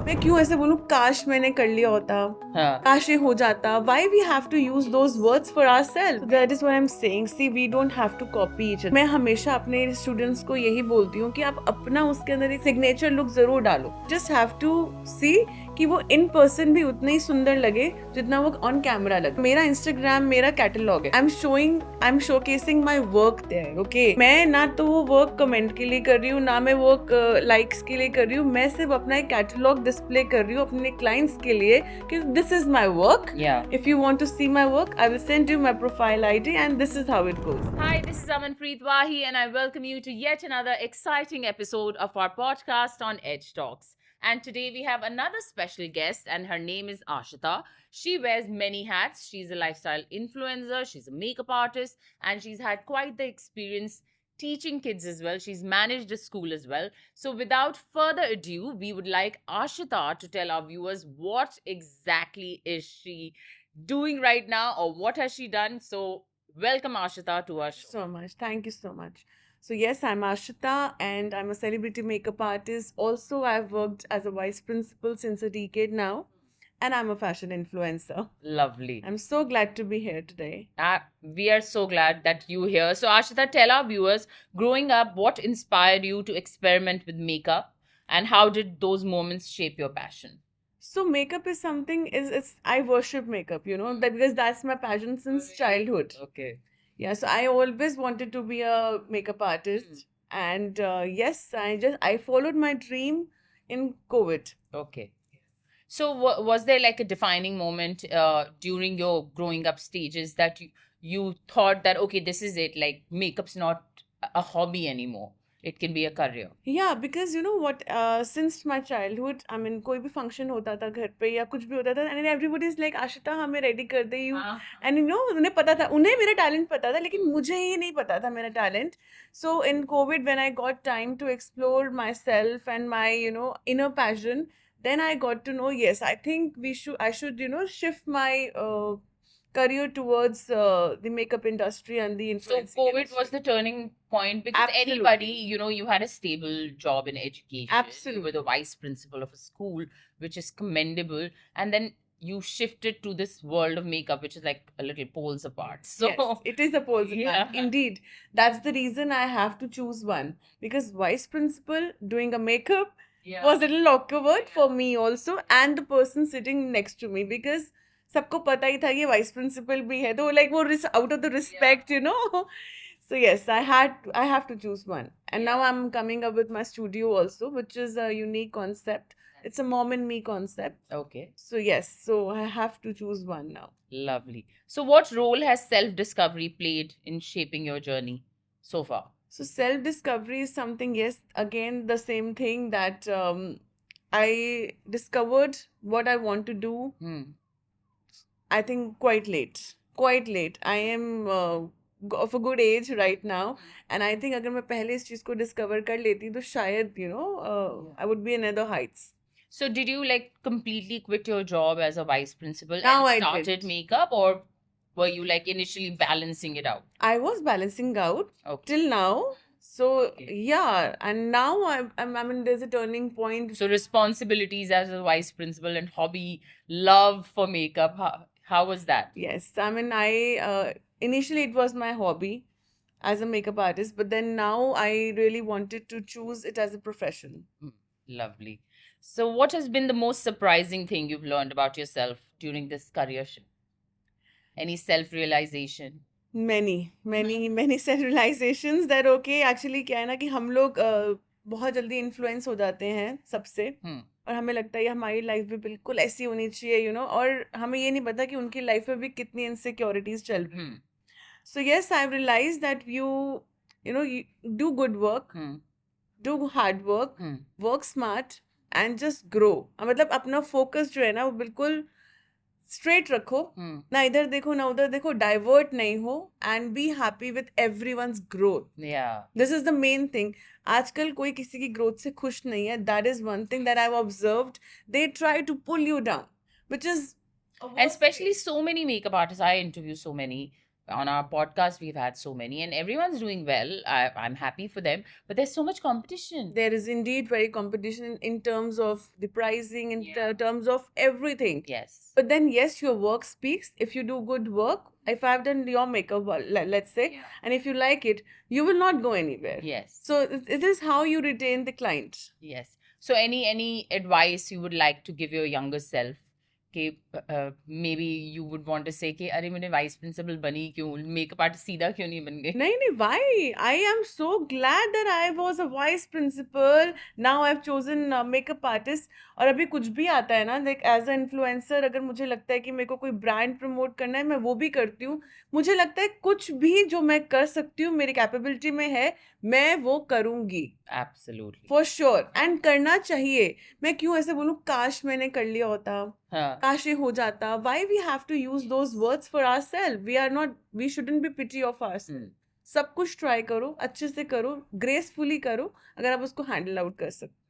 मैं क्यों ऐसे बोलूं काश मैंने कर लिया होता, हाँ. काश ये हो जाता. Why we have to use those words for ourselves? So that is what I'm saying. See, we don't have to copy each other. मैं हमेशा अपने स्टूडेंट्स को यही बोलती हूँ कि आप अपना उसके अंदर एक सिग्नेचर लुक जरूर डालो. Just have to see कि वो इन पर्सन भी उतना ही सुंदर लगे जितना वो ऑन कैमरा लगे. मेरा इंस्टाग्राम मेरा कैटलॉग है. I am showcasing my work there. Okay, मैं ना तो वो वर्क कमेंट के लिए कर रही हूँ, ना मैं वर्क लाइक्स के लिए कर रही हूँ. मैं सिर्फ अपना एक कैटलॉग डिस्प्ले कर रही हूँ अपने क्लाइंट्स के लिए कि this is my work. Yeah. If you want to see my work, I will send you my profile ID and this is how it goes. Hi, this is Amanpreet Wahi, and I welcome you to yet another exciting episode of our podcast on Edge Talks. And today we have another special guest, and her name is Ashita. She wears many hats. She's a lifestyle influencer, she's a makeup artist, and she's had quite the experience teaching kids as well. She's managed a school as well. So, without further ado, we would like Ashita to tell our viewers what exactly is she doing right now, or what has she done. So, welcome Ashita to our show. So much. Thank you so much. So yes, I'm Ashita and I'm a celebrity makeup artist. Also, I've worked as a vice principal since a decade now and I'm a fashion influencer. Lovely. I'm so glad to be here today. We are so glad that you here. So, Ashita, tell our viewers, growing up, what inspired you to experiment with makeup, and how did those moments shape your passion? So makeup is something is it's I worship makeup, you know, that because that's my passion since childhood. Okay. Yeah, so I always wanted to be a makeup artist, and yes, I followed my dream in COVID. Okay. So, was there like a defining moment during your growing up stages that you thought that, okay, this is it, like makeup's not a hobby anymore, it can be a career? Yeah, because you know what, since my childhood, I mean, कोई भी function होता था घर पे या कुछ भी होता था, and everybody is like, Ashita हमें ready कर दे you, and you know, उन्हें पता था, उन्हें मेरा talent पता था, लेकिन मुझे ही नहीं पता था मेरा talent. So in COVID, when I got time to explore myself and my, you know, inner passion, then I got to know, yes, I think I should, you know, shift my career towards the makeup industry and the So, influencing COVID industry. was the turning point because Absolutely. anybody, you had a stable job in education. You Absolutely. were the vice principal of a school, which is commendable. And then you shifted to this world of makeup, which is like a little poles apart. So, Yes, it is a positive. Yeah. Indeed, that's the reason I have to choose one because vice principal doing a makeup was a little awkward for me also and the person sitting next to me because सबको पता ही था ये vice principal भी है तो like वो out of the respect, you know. So yes, I have to choose one, and now I'm coming up with my studio also, which is a unique concept. It's a mom and me concept. Okay. So yes, so I have to choose one now. Lovely. So, what role has self discovery played in shaping your journey so far? So self discovery is something, yes, again, the same thing that I discovered what I want to do, I think quite late. Quite late. I am of a good age right now. And I think अगर मैं पहले इस चीज़ को discover कर लेती तो शायद, you know, I would be in other heights. So, did you like completely quit your job as a vice principal Now I and started did. makeup, or were you like initially balancing it out? I was balancing out Okay. till now. So Okay. yeah, and now I mean, there's a turning point. So, responsibilities as a vice principal and hobby, love for makeup. How was that? Yes, I mean, I initially it was my hobby as a makeup artist, but then now I really wanted to choose it as a profession. Lovely. So, what has been the most surprising thing you've learned about yourself during this career shift? Any self realization? Many self realizations that okay, actually क्या है ना कि हम लोग बहुत जल्दी influence हो जाते हैं सबसे और हमें लगता है हमारी लाइफ भी बिल्कुल ऐसी होनी चाहिए यू नो और हमें ये नहीं पता कि उनकी लाइफ में भी कितनी इनसिक्योरिटीज चल रही हैं. So yes, I've realized that you know, you do good work, do hard work, work smart and just grow. मतलब अपना फोकस जो है ना वो बिल्कुल स्ट्रेट रखो, ना इधर देखो ना उधर देखो, डाइवर्ट नहीं हो and be happy with everyone's growth. This is the main thing. आजकल कोई किसी की ग्रोथ से खुश नहीं है. That is one thing that I have observed. They try to pull you down, which is and especially so many makeup artists, I interview so many, On our podcast, we've had so many, and everyone's doing well. I'm happy for them, but there's so much competition. There is indeed very competition in terms of the pricing, in terms of everything. Yes. But then, yes, your work speaks. If you do good work, if I've done your makeup, let's say, and if you like it, you will not go anywhere. Yes. So it is how you retain the client. Yes. So any advice you would like to give your younger self? Maybe you would want to say कि अरे मैंने vice principal बनी क्यों, makeup artist सीधा क्यों नहीं बन गई? नहीं, why? I am so glad that I was a vice principal. Now I've chosen makeup artist. और अभी कुछ भी आता है ना, like as an influencer, अगर मुझे लगता है कि मेरे को कोई ब्रांड प्रमोट करना है, मैं वो भी करती हूँ. मुझे लगता है कुछ भी जो मैं कर सकती हूँ, मेरी कैपेबिलिटी में है, मैं वो करूँगी. Absolutely. For sure. And करना चाहिए. मैं क्यों ऐसे बोलूँ, काश मैंने कर लिया होता, काश ये हो जाता. Why we have to use those words for ourselves? We shouldn't be pity of ourselves. सब कुछ ट्राई करो, अच्छे से करो, ग्रेसफुली करो, अगर आप उसको हैंडल आउट कर सकते.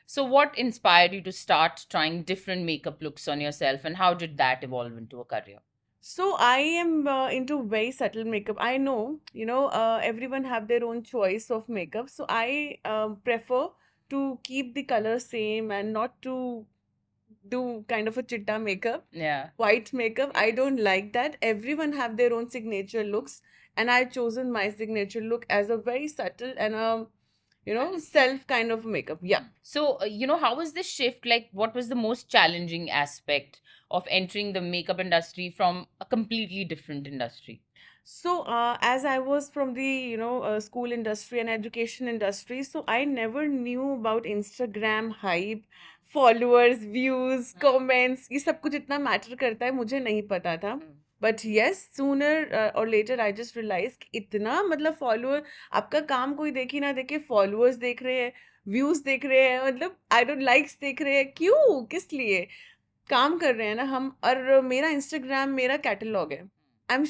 So what inspired you to start trying different makeup looks on yourself, and how did that evolve into a career? So I am into very subtle makeup. I know, everyone have their own choice of makeup. So I prefer to keep the color same and not to do kind of a chitta makeup. Yeah. White makeup. I don't like that. Everyone have their own signature looks, and I've chosen my signature look as a very subtle and self kind of makeup. Yeah. So, how was this shift? Like, what was the most challenging aspect of entering the makeup industry from a completely different industry? So, as I was from the, school industry and education industry, so I never knew about Instagram hype, followers, views, comments. ये सब कुछ इतना matter करता है, मुझे नहीं पता था. But yes, sooner or later I just realized कि इतना मतलब follower, आपका काम कोई देख ही ना देखे, followers देख रहे हैं, views देख रहे हैं, मतलब I don't likes देख रहे हैं, क्यों, किस लिए? काम कर रहे हैं ना हम. और मेरा Instagram मेरा कैटलॉग है. I'm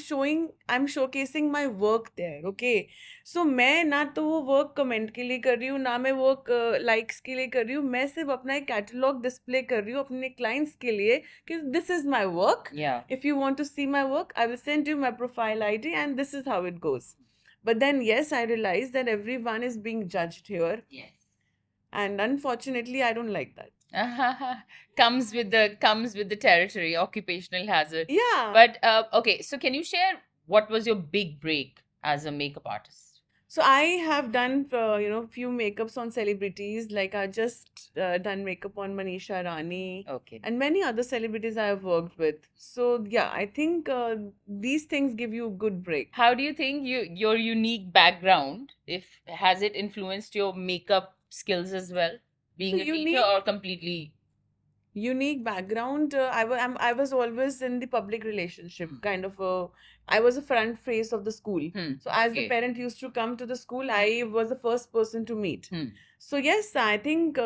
showcasing my work there, okay? So मैं ना तो वो वर्क कमेंट के लिए कर रही हूँ, ना मैं वर्क लाइक्स के लिए कर रही हूँ. मैं सिर्फ अपना एक कैटलॉग डिस्प्ले कर रही हूँ अपने क्लाइंट्स के लिए कि this is my work. Yeah. If you want to see my work, I will send you my profile ID and this is how it goes. But then yes, I realized that everyone is being judged here. Yes. And unfortunately, I don't like that. Comes with the territory, occupational hazard. Yeah. But okay, so can you share what was your big break as a makeup artist? So I have done, few makeups on celebrities. Like I just done makeup on Manisha Rani. Okay. And many other celebrities I have worked with. So yeah, I think these things give you a good break. How do you think your unique background, has it influenced your makeup skills as well? Being So a teacher or completely? Unique background. I was always in the public relationship kind of I was a front face of the school. So as the parent used to come to the school, I was the first person to meet. So yes, I think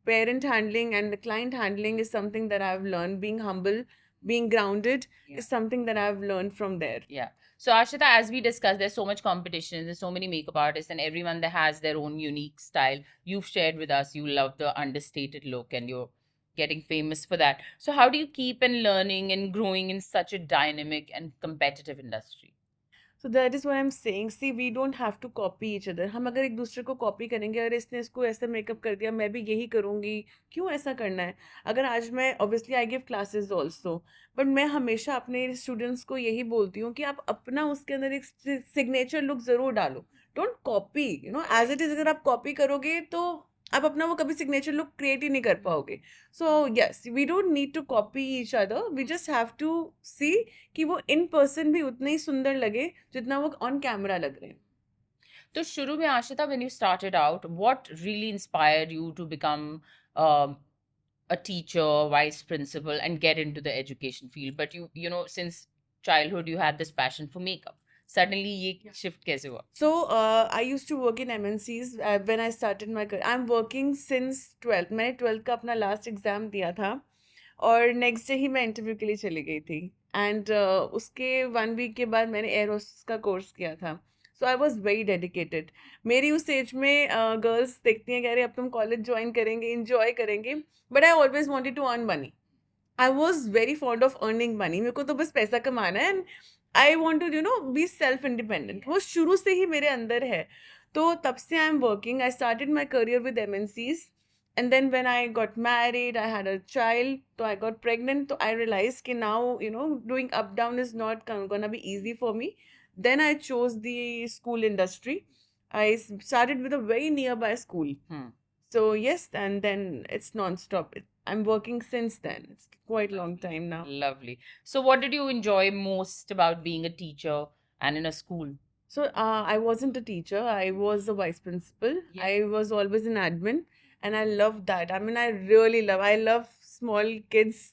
parent handling and the client handling is something that I've learned. Being humble, being grounded is something that I've learned from there. Yeah. So Ashita, as we discussed, there's so much competition. There's so many makeup artists, and everyone that has their own unique style. You've shared with us you love the understated look, and you're getting famous for that. So how do you keep on learning and growing in such a dynamic and competitive industry? So that is what I'm saying. See, we don't have to copy each other. हम अगर एक दूसरे को copy करेंगे, अगर इसने इसको ऐसे मेकअप कर दिया, मैं भी यही करूँगी, क्यों ऐसा करना है? अगर आज मैं obviously I give classes also, but मैं हमेशा अपने स्टूडेंट्स को यही बोलती हूँ कि आप अपना उसके अंदर एक सिग्नेचर लुक ज़रूर डालो. Don't copy, as it is. अगर आप कॉपी करोगे तो आप अपना वो कभी सिग्नेचर लुक क्रिएट ही नहीं कर पाओगे. So yes, we don't need to copy each other. We just have to see कि वो इन पर्सन भी उतने ही सुंदर लगे जितना वो ऑन कैमरा लग रहे हैं. तो शुरू में Ashita, when you started out, what really inspired you to become a teacher, vice principal, and get into the education field? But since childhood you had this passion for makeup. Suddenly ये shift कैसे हुआ? So I used to work in MNCs when I started my career. I'm working since 12th. मैंने 12th का अपना last exam दिया था और next day ही मैं इंटरव्यू के लिए चली गई थी. एंड उसके 1 वीक के बाद मैंने एयर होस्टेस का कोर्स किया था. सो आई वॉज वेरी डेडिकेटेड. मेरी उस एज में गर्ल्स देखती हैं कि अरे अब तुम कॉलेज ज्वाइन करेंगे, इंजॉय करेंगे, but I always wanted to earn money. I was very fond of earning money. मेरे को तो बस पैसा कमाना है. I want to, be self independent. वो शुरू से ही मेरे अंदर है. तो तब से I'm working. I started my career with MNCs. And then when I got married, I had a child, so I got pregnant. So I realized that now, doing up down is not gonna be easy for me. Then I chose the school industry. I started with a very nearby school. So yes, and then it's non-stop. I'm working since then. It's quite a long time now. Lovely. So, what did you enjoy most about being a teacher and in a school? So I wasn't a teacher. I was a vice principal. Yeah. I was always in admin, and I love that. I mean, I really love. I love small kids.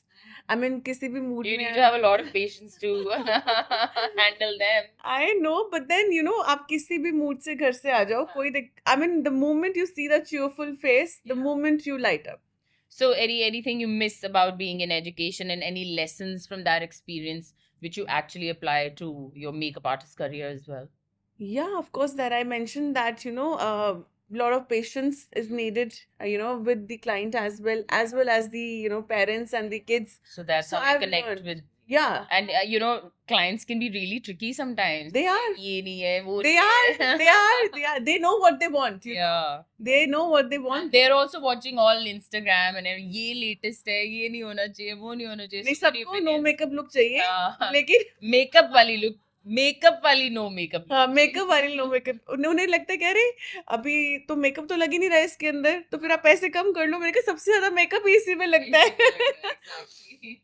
I mean, किसी भी mood You में need to have a lot of patience to handle them. I know, but then आप किसी भी mood से घर से आ जाओ, I mean, the moment you see the cheerful face, the moment you light up. So, anything you miss about being in education and any lessons from that experience which you actually apply to your makeup artist career as well? Yeah, of course, that I mentioned that, a lot of patience is needed, with the client as well as the, parents and the kids. So that's So how you I've connect learned. with. Yeah, And clients can be really tricky sometimes. they are. ये नहीं है, वो They नहीं are. है. They are. They know what they want. Yeah. They know what they And want. they're also watching all Instagram and ये latest है, ये नहीं होना चाहिए, वो नहीं होना चाहिए. नहीं So many सबको नो opinions. मेकअप लुक चाहिए हाँ. लेकिन Makeup वाली look, makeup वाली no makeup. हाँ मेकअप वाली नो मेकअप उन्हें लगता है कह रहे अभी तो मेकअप तो लग ही नहीं रहा है इसके अंदर तो फिर आप पैसे कम कर लो मैंने कहा सबसे ज्यादा मेकअप ही इसी में लगता है Exactly.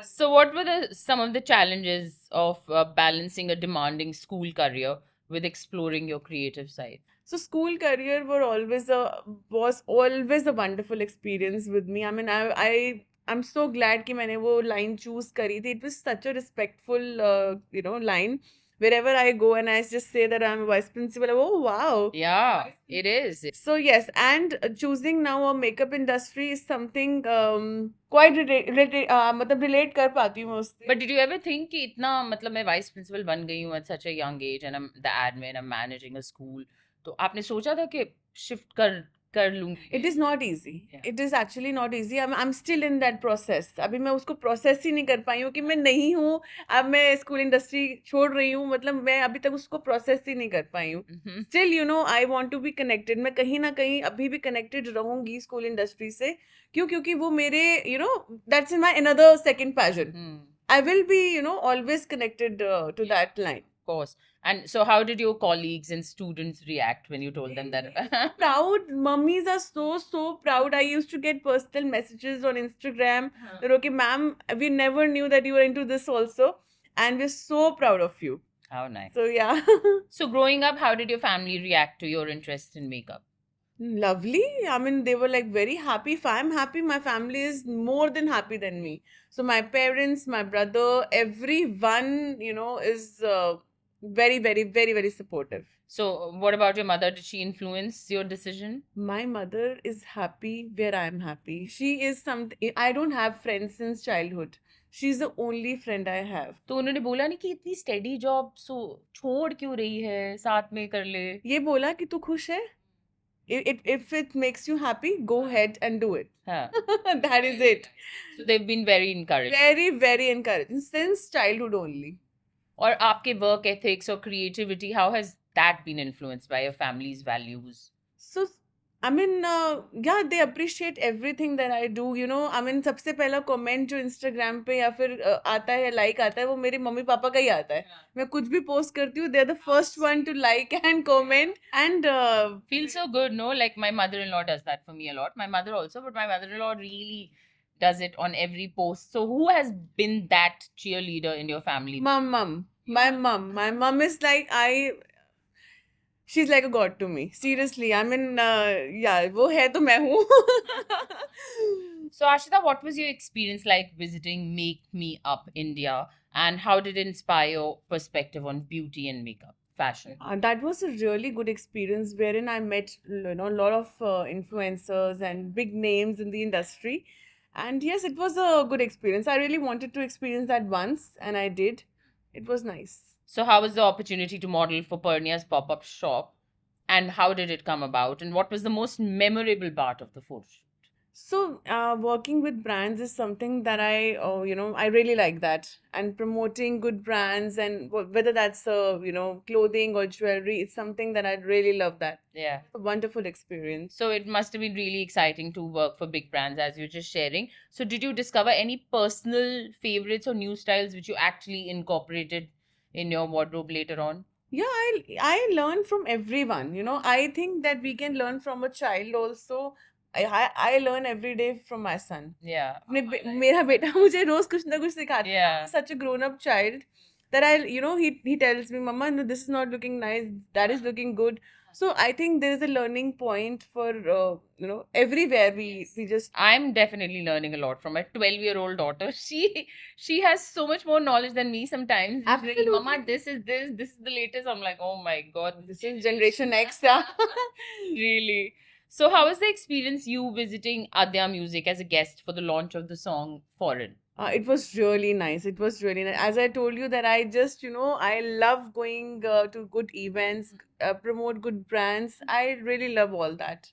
So, what were some of the challenges of balancing a demanding school career with exploring your creative side? So school career was always a wonderful experience with me. I mean, I'm so glad कि मैंने वो line choose करी थी. It was such a respectful, line. Wherever I go and I just say that I'm a vice principal, oh wow. Yeah, it is. So yes, and choosing now a makeup industry is something quite मतलब relate कर पाती हूँ उससे. But did you ever think कि इतना मतलब मैं vice principal बन गई हूँ at such a young age and I'm the admin, I'm managing a school. तो आपने सोचा था कि shift कर लूँगी? It is not easy. Yeah. It is actually not easy. I'm still in that process. अभी मैं उसको process ही नहीं कर पाई हूँ कि मैं नहीं हूँ. अब मैं school industry छोड़ रही हूँ. मतलब मैं अभी तक उसको process ही नहीं कर पाई हूँ. Still, I want to be connected. मैं कहीं ना कहीं अभी भी connected रहूँगी school industry से. क्यों? क्योंकि वो मेरे, that's in my another second passion. I will be, always connected to that line. Of course. And so, how did your colleagues and students react when you told them that? Proud. Mummies are so proud. I used to get personal messages on Instagram that, okay, ma'am, we never knew that you were into this also. And we're so proud of you. How nice. So, yeah. So, growing up, how did your family react to your interest in makeup? Lovely. I mean, they were like very happy. If I'm happy, my family is more than happy than me. So, my parents, my brother, everyone, is very, very, very, very supportive. So, what about your mother? Did she influence your decision? My mother is happy where I'm happy. She is something. I don't have friends since childhood. She's the only friend I have. तो उन्होंने बोला नहीं कि इतनी steady job छोड़ क्यों रही है साथ में कर ले ये बोला कि तू खुश है if it makes you happy go ahead and do it. हाँ. That is it. So they've been very encouraging. Very, very encouraging since childhood only. और आपके work ethics or creativity, how has that been influenced by your family's values? So, I mean, yeah, they appreciate everything that I do, I mean, सबसे पहला comment जो Instagram पे या फिर आता है, like आता है, वो मेरे मम्मी पापा का ही आता है. मैं कुछ भी post करती हूँ, they're the first one to like and comment and Feels so good, no? Like my mother-in-law does that for me a lot. My mother also, but my mother-in-law really does it on every post. So who has been that cheerleader in your family? My mom. My mom is like, she's like a god to me. Seriously. I mean, yeah, वो है तो मैं हूँ. So Ashita, what was your experience like visiting Make Me Up India, and how did it inspire your perspective on beauty and makeup, fashion? That was a really good experience wherein I met, a lot of influencers and big names in the industry. And yes, it was a good experience. I really wanted to experience that once, and I did. It was nice. So how was the opportunity to model for Purnia's pop-up shop, and how did it come about, and what was the most memorable part of the photo shoot? So, working with brands is something that I really like that. And promoting good brands and whether that's, clothing or jewelry, it's something that I really love that. Yeah. A wonderful experience. So it must have been really exciting to work for big brands as you're just sharing. So did you discover any personal favorites or new styles which you actually incorporated in your wardrobe later on? Yeah, I learn from everyone. I think that we can learn from a child also. I learn every day from my son. Yeah. मेरा बेटा मुझे रोज कुछ ना कुछ सिखाता है. Yeah. He's such a grown up child that he tells me, Mama, no, this is not looking nice. That is looking good. So I think there is a learning point for everywhere we just. I'm definitely learning a lot from my 12-year-old daughter. She has so much more knowledge than me sometimes. She's like, Mama, Absolutely. this is the latest. I'm like, oh my God. This is Generation X, yeah. Really. So how was the experience you visiting Adya Music as a guest for the launch of the song Foreign? It was really nice. It was really nice. As I told you that I just, I love going to good events, promote good brands. I really love all that.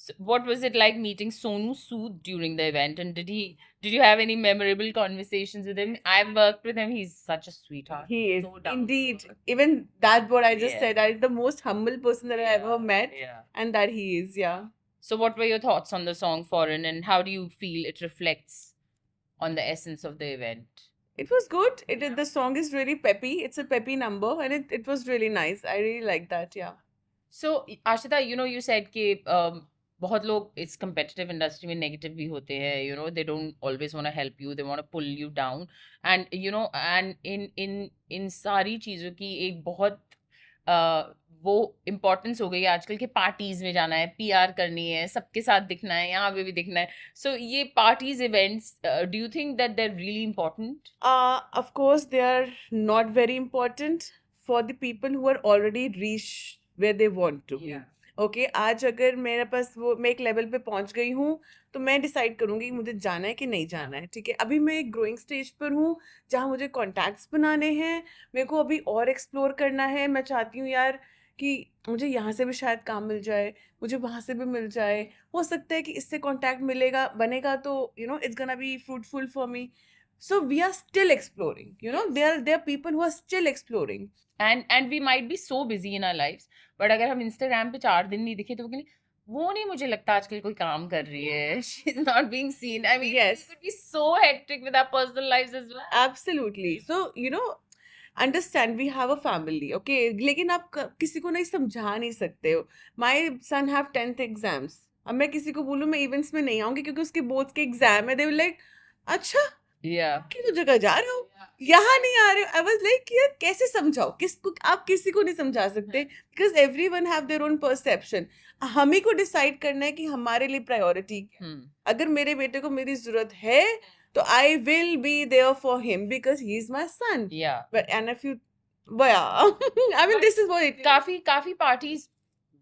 So what was it like meeting Sonu Sood during the event? And did you have any memorable conversations with him? I've worked with him. He's such a sweetheart. He is So down to indeed. earth. Even that what I just Yeah. said, I the most humble person that I ever met, Yeah. and that he is, yeah. So what were your thoughts on the song Foreign, and how do you feel it reflects on the essence of the event? It was good. The song is really peppy. It's a peppy number, and it was really nice. I really like that, yeah. So Ashita, you said कि बहुत लोग इस competitive industry में negative भी होते हैं, they don't always want to help you, they want to pull you down, and and in सारी चीजों की एक बहुत वो इम्पोर्टेंस हो गई है आजकल के पार्टीज में जाना है, पीआर करनी है, सबके साथ दिखना है, यहाँ पे भी दिखना है. सो ये parties events, do you think that they are really important? Of course, they are not very important for the people who are already reached where they want to be. Okay आज अगर मेरे पास मैं एक level पे पहुंच गई हूँ तो मैं डिसाइड करूंगी कि मुझे जाना है कि नहीं जाना है. ठीक है, अभी मैं एक ग्रोइंग स्टेज पर हूँ जहाँ मुझे कॉन्टैक्ट्स बनाने हैं, मेरे को अभी और एक्सप्लोर करना है. मैं चाहती हूँ यार कि मुझे यहाँ से भी शायद काम मिल जाए, मुझे वहाँ से भी मिल जाए. हो सकता है कि इससे कॉन्टैक्ट बनेगा तो it's gonna be fruitful for me. So we are still exploring. There are people who are still exploring. And we might be so busy in our lives, but अगर हम Instagram पे 4 दिन नहीं दिखे तो वो नहीं मुझे लगता आजकल कोई काम कर रही है. She's not being seen. I mean, Yes. we could be so hectic with our personal lives as well. Absolutely. So, understand we have a family, okay? लेकिन आप किसी को नहीं समझा नहीं सकते हो. My son have 10th exams. अब मैं किसी को बोलूँ मैं इवेंट्स में नहीं आऊंगी क्योंकि उसके बोर्ड्स के एग्जाम है. They will like, अच्छा Yeah. की तो जगह जा रहे हो, यहाँ नहीं आ रहे हो. आई वाज लाइक यार कैसे समझाओ किसको, आप किसी को नहीं समझा सकते because everyone have their own perception. हम ही को डिसाइड करना है कि हमारे लिए प्रायोरिटी क्या है. अगर मेरे बेटे को मेरी जरूरत है तो I will be there for him because he is my son. Yeah. But and if you I mean this is what it. काफी पार्टीज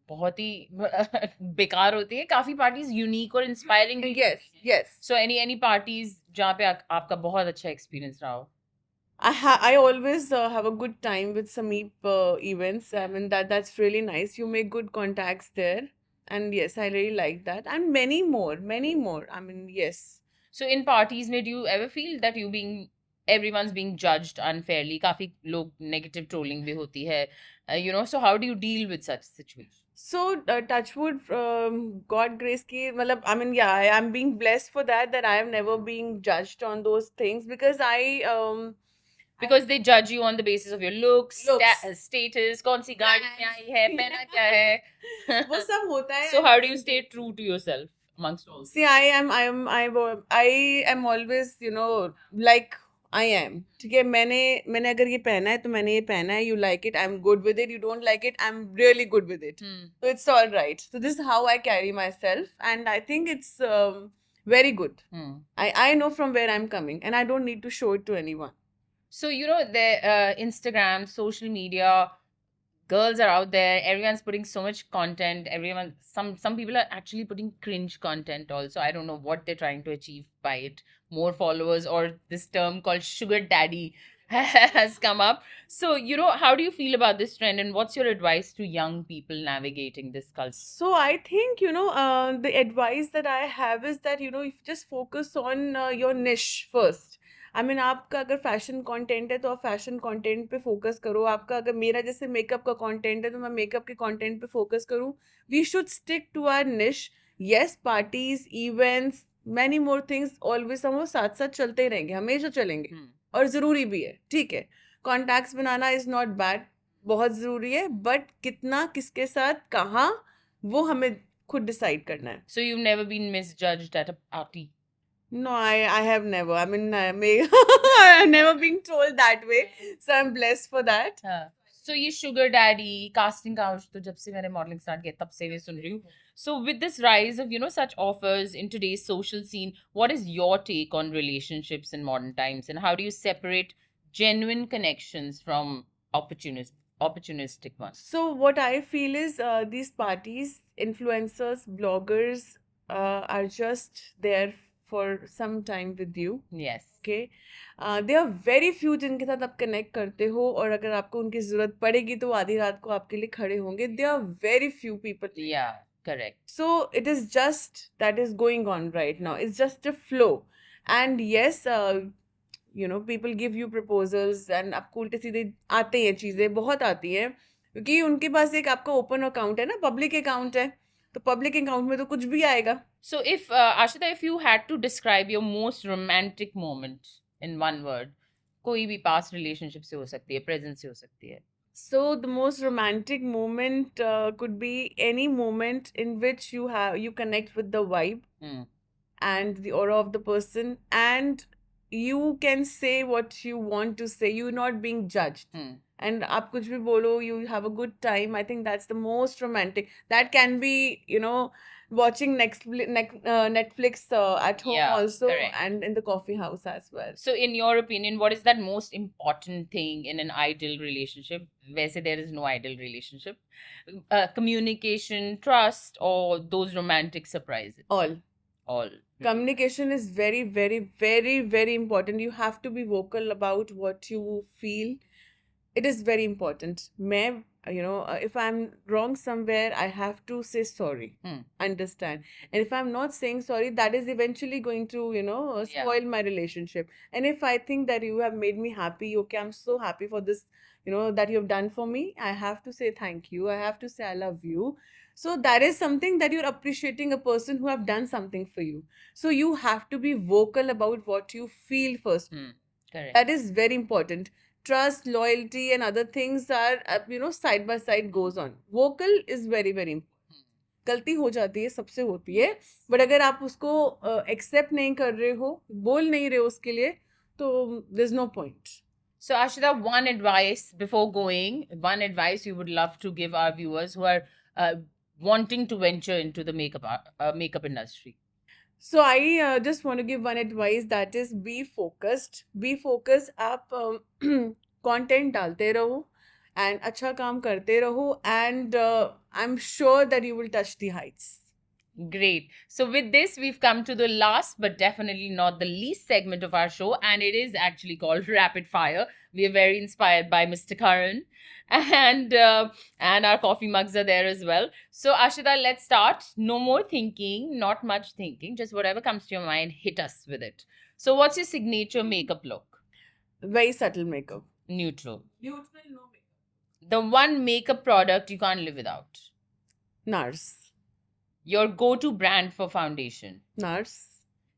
बहुत ही बेकार होती है, काफी पार्टीज यूनिक और inspiring. Yes yes. So any parties जहाँ पे आपका बहुत अच्छा एक्सपीरियंस रहा हो? I always have a good time with Sameep events. I mean that's really nice. You make good contacts there, and yes, I really like that. And many more. I mean, yes. So in parties में do you ever feel that everyone's being judged unfairly? काफी लोग negative trolling भी होती है, so how do you deal with such situations? So touchwood, God grace ki, matlab, I mean, yeah, I'm being blessed for that I have never been judged on those things because Because they judge you on the basis of your looks, Looks. status, कौन सी गाड़ी में आई है, पहना क्या है. वो सब होता है. So how do you stay true to yourself amongst all? See, I am always, like I am. ठीक है, मैंने अगर ये पहना है तो मैंने ये पहना है. You like it, I'm good with it. You don't like it, I'm really good with it. So it's all right. So this is how I carry myself, and I think it's very good. I know from where I'm coming, and I don't need to show it to anyone. So the Instagram, social media, girls are out there. Everyone's putting so much content. Some people are actually putting cringe content also. I don't know what they're trying to achieve by it. More followers, or this term called sugar daddy. has come up. So, how do you feel about this trend, and what's your advice to young people navigating this culture? So I think, the advice that I have is that, if you just focus on your niche first. I mean, आपका अगर fashion content है तो आप fashion content पे focus करो. आपका अगर मेरा जैसे मेकअप का कंटेंट है तो मैं मेकअप के कंटेंट पे फोकस करूँ. We should stick to our niche. Yes, parties, events, many more things always हम वो साथ साथ चलते ही रहेंगे, हमेशा चलेंगे. और ज़रूरी भी है, ठीक है. Contacts banana is not bad, बहुत ज़रूरी है, बट कितना, किसके साथ, कहाँ, वो हमें खुद डिसाइड करना है. So you've never been misjudged at a party? No, I have never. I mean, I've never been told that way, so I'm blessed for that. हाँ. So ये sugar daddy, casting couch, तो जब से मैंने modeling start किया तब से मैं सुन रही हूँ. So with this rise of such offers in today's social scene, what is your take on relationships in modern times, and how do you separate genuine connections from opportunistic ones? So what I feel is these parties, influencers, bloggers are just there for some time with you. Yes. Okay. There are very few जिनके साथ आप connect करते हो, और अगर आपको उनकी ज़रूरत पड़ेगी तो आधी रात को आपके लिए खड़े होंगे. There are very few people. Yeah, correct. So it is just that is going on right now. It's just a flow. And yes, people give you proposals and आपको उल्टे सीधे आते हैं, चीज़ें बहुत आती हैं, क्योंकि उनके पास एक आपका ओपन अकाउंट है ना, पब्लिक अकाउंट है, तो पब्लिक अकाउंट में तो कुछ भी आएगा. So if Ashita, if you had to describe your most romantic moment in one word, कोई भी past relationship से हो सकती है, present से हो सकती है. So the most romantic moment could be any moment in which you connect with the vibe and the aura of the person, and you can say what you want to say. You're not being judged. And आप कुछ भी बोलो, you have a good time. I think that's the most romantic. That can be, watching Netflix at home also, correct. and in the coffee house as well. So in your opinion, what is that most important thing in an ideal relationship? वैसे there is no ideal relationship. Communication, trust, or those romantic surprises? All. Communication is very, very, very, very important. You have to be vocal about what you feel. It is very important. If I'm wrong somewhere, I have to say sorry. Understand? And if I'm not saying sorry, that is eventually going to, spoil my relationship. And if I think that you have made me happy, okay, I'm so happy for this, that you have done for me, I have to say thank you. I have to say I love you. So that is something that you're appreciating a person who have done something for you. So you have to be vocal about what you feel first. Correct. That is very important. Trust, loyalty, and other things are, side by side goes on. Vocal is very, very important. गलती हो जाती है, सबसे होती है, but अगर आप उसको एक्सेप्ट नहीं कर रहे हो, बोल नहीं रहे हो उसके लिए, तो there's no point. So Ashita, one advice before going, one advice you would love to give our viewers who are wanting to venture into the makeup industry. So I just want to give one advice, that is be focused. Be focused. आप content डालते रहो and अच्छा काम करते रहो, and I'm sure that you will touch the heights. Great. So with this, we've come to the last but definitely not the least segment of our show, and it is actually called Rapid Fire. We are very inspired by Mr. Karan, and our coffee mugs are there as well. So Ashita, let's start. No more thinking, not much thinking, just whatever comes to your mind, hit us with it. So what's your signature makeup look? Very subtle makeup. Neutral. Neutral, no makeup. The one makeup product you can't live without? NARS. Your go-to brand for foundation? NARS.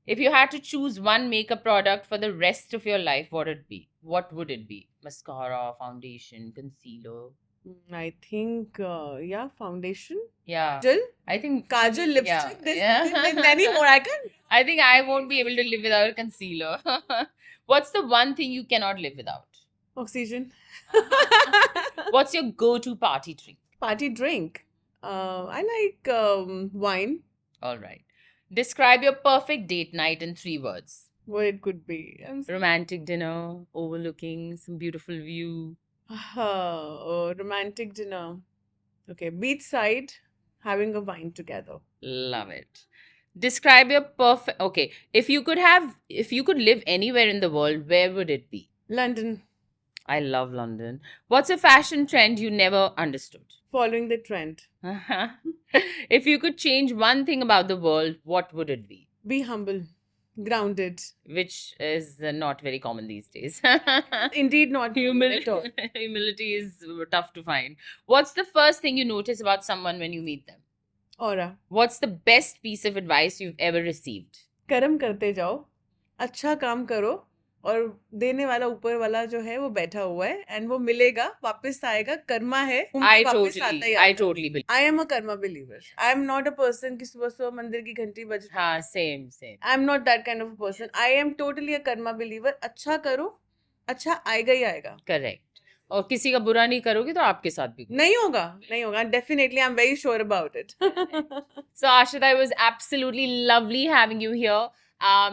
If you had to choose one makeup product for the rest of your life, what would it be? What would it be? Mascara, foundation, concealer? I think, foundation. Yeah. Kajal? I think Kajal, lipstick. Yeah. Many more. I can't. I think I won't be able to live without a concealer. What's the one thing you cannot live without? Oxygen. What's your go-to party drink? Party drink? I like wine. All right. Describe your perfect date night in 3 words. What it could be? Romantic dinner, overlooking some beautiful view. Romantic dinner. Okay, beachside, having a wine together. Love it. Describe your perfect. Okay, if you could live anywhere in the world, where would it be? London. I love London. What's a fashion trend you never understood? Following the trend. If you could change one thing about the world, what would it be? Be humble, grounded. Which is not very common these days. Indeed, not common at all. Humility is tough to find. What's the first thing you notice about someone when you meet them? Aura. What's the best piece of advice you've ever received? कर्म करते जाओ, अच्छा काम करो, और देने वाला ऊपर वाला जो है वो बैठा हुआ है, एंड वो मिलेगा, वापस आएगा, कर्मा है, वापस आता ही I totally believe. I am a karma believer. I am not a person कि सुबह सुबह मंदिर की घंटी बज रही है. हाँ, same. I am not that kind of a person. I am totally a karma believer. अच्छा करो, अच्छा आएगा ही आएगा. Correct. और किसी का बुरा नहीं करोगे तो आपके साथ भी नहीं होगा. Definitely, I'm very sure about it. So Ashita, it was absolutely lovely having you here.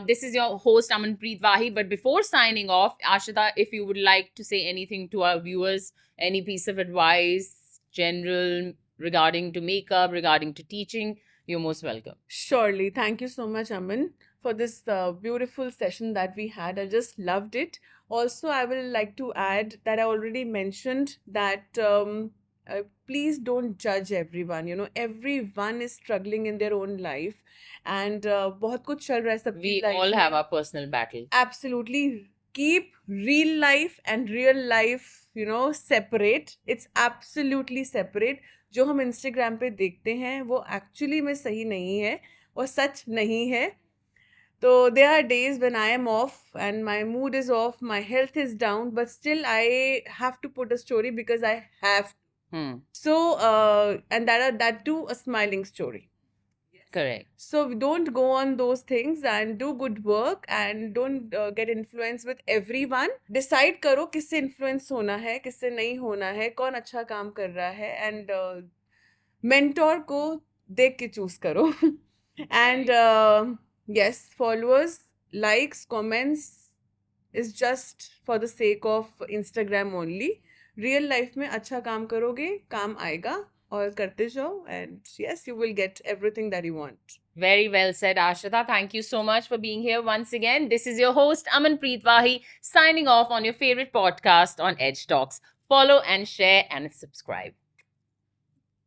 This is your host Amanpreet Wahi. But before signing off, Ashita, if you would like to say anything to our viewers, any piece of advice, general, regarding to makeup, regarding to teaching, you're most welcome. Surely. Thank you so much, Aman, for this beautiful session that we had. I just loved it. Also, I will like to add that I already mentioned that please don't judge everyone. You know, everyone is struggling in their own life, and बहुत कुछ चल रहा है सबकी We life all में. have our personal battle. Absolutely. Keep real life and real life, you know, separate. It's absolutely separate. जो हम Instagram पे देखते हैं वो actually में सही नहीं है और सच नहीं है. So there are days when I am off and my mood is off, my health is down, but still I have to put a story because I have. So and that too a smiling story. Correct. So don't go on those things and do good work and don't get influenced with everyone. Decide करो किससे influence होना है, किससे नहीं होना है, कौन अच्छा काम कर रहा है, and mentor को देख के choose करो. And yes, followers, likes, comments is just for the sake of Instagram only. Real life में अच्छा काम करोगे, काम आएगा. और करते जाओ, and yes, you will get everything that you want. Very well said, Ashita. Thank you so much for being here once again. This is your host, Amanpreet Wahi, signing off on your favorite podcast on Edge Talks. Follow and share and subscribe.